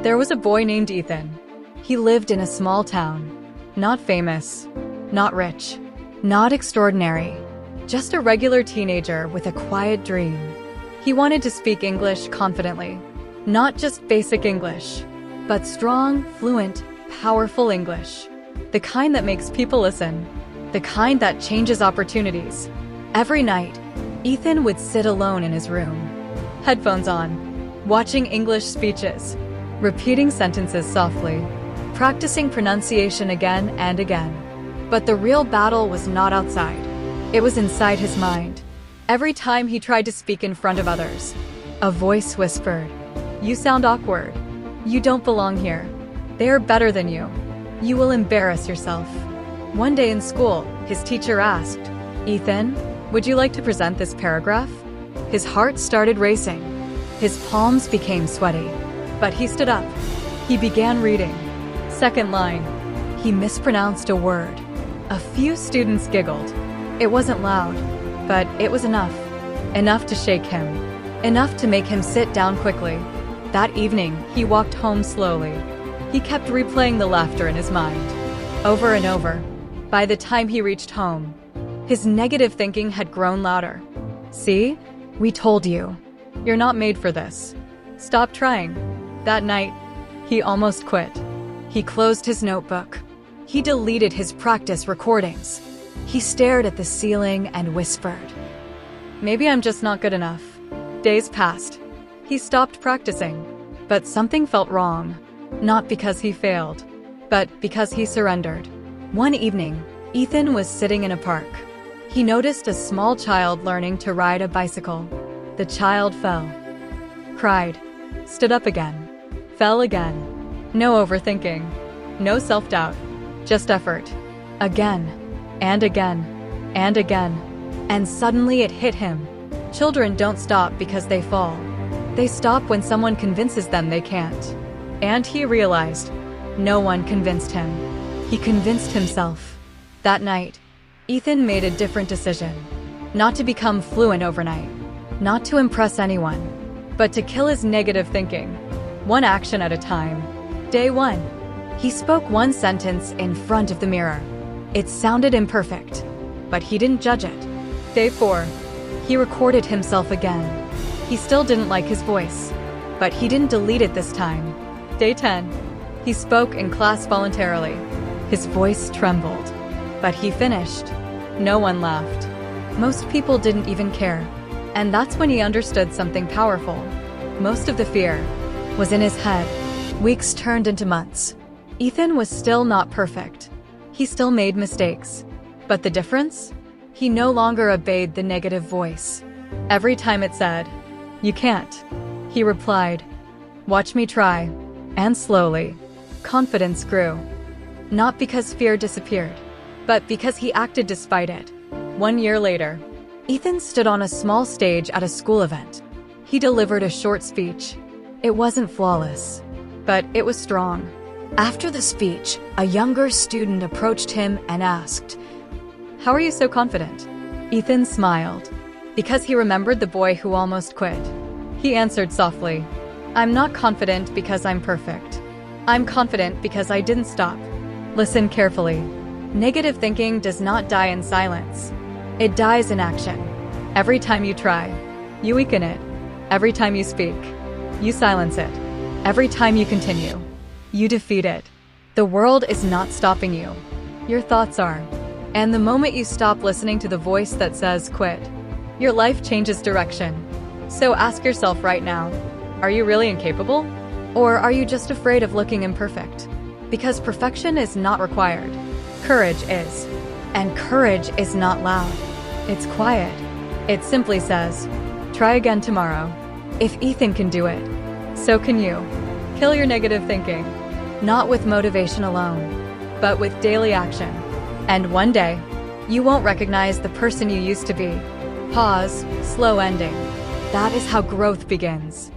There was a boy named Ethan. He lived in a small town. Not famous, not rich, not extraordinary. Just a regular teenager with a quiet dream. He wanted to speak English confidently. Not just basic English, but strong, fluent, powerful English. The kind that makes people listen. The kind that changes opportunities. Every night, Ethan would sit alone in his room, headphones on, watching English speeches, repeating sentences softly, practicing pronunciation again and again. But the real battle was not outside. It was inside his mind. Every time he tried to speak in front of others, a voice whispered, "You sound awkward. You don't belong here. They are better than you. You will embarrass yourself." One day in school, his teacher asked, "Ethan, would you like to present this paragraph?" His heart started racing. His palms became sweaty. But he stood up. He began reading. Second line. He mispronounced a word. A few students giggled. It wasn't loud, but it was enough. Enough to shake him. Enough to make him sit down quickly. That evening, he walked home slowly. He kept replaying the laughter in his mind, over and over. By the time he reached home, his negative thinking had grown louder. "See? We told you. You're not made for this. Stop trying." That night, he almost quit. He closed his notebook. He deleted his practice recordings. He stared at the ceiling and whispered, "Maybe I'm just not good enough." Days passed. He stopped practicing, but something felt wrong. Not because he failed, but because he surrendered. One evening, Ethan was sitting in a park. He noticed a small child learning to ride a bicycle. The child fell, cried, stood up again, fell again. No overthinking, no self-doubt, just effort. Again, and again, and again. And suddenly it hit him. Children don't stop because they fall. They stop when someone convinces them they can't. And he realized, no one convinced him. He convinced himself. That night, Ethan made a different decision. Not to become fluent overnight. Not to impress anyone. But to kill his negative thinking. One action at a time. Day 1. He spoke one sentence in front of the mirror. It sounded imperfect, but he didn't judge it. Day 4. He recorded himself again. He still didn't like his voice, but he didn't delete it this time. Day 10. He spoke in class voluntarily. His voice trembled, but he finished. No one laughed. Most people didn't even care. And that's when he understood something powerful. Most of the fear was in his head. Weeks turned into months. Ethan was still not perfect. He still made mistakes. But the difference? He no longer obeyed the negative voice. Every time it said, "You can't," he replied, "Watch me try." And slowly, confidence grew. Not because fear disappeared, but because he acted despite it. 1 year later, Ethan stood on a small stage at a school event. He delivered a short speech. It wasn't flawless, but it was strong. After the speech, a younger student approached him and asked, "How are you so confident?" Ethan smiled, because he remembered the boy who almost quit. He answered softly, "I'm not confident because I'm perfect. I'm confident because I didn't stop." Listen carefully. Negative thinking does not die in silence. It dies in action. Every time you try, you weaken it. Every time you speak, you silence it. Every time you continue, you defeat it. The world is not stopping you. Your thoughts are. And the moment you stop listening to the voice that says quit, your life changes direction. So ask yourself right now, are you really incapable? Or are you just afraid of looking imperfect? Because perfection is not required. Courage is. And courage is not loud. It's quiet. It simply says, try again tomorrow. If Ethan can do it, so can you. Kill your negative thinking. Not with motivation alone, but with daily action. And one day, you won't recognize the person you used to be. Pause, slow ending. That is how growth begins.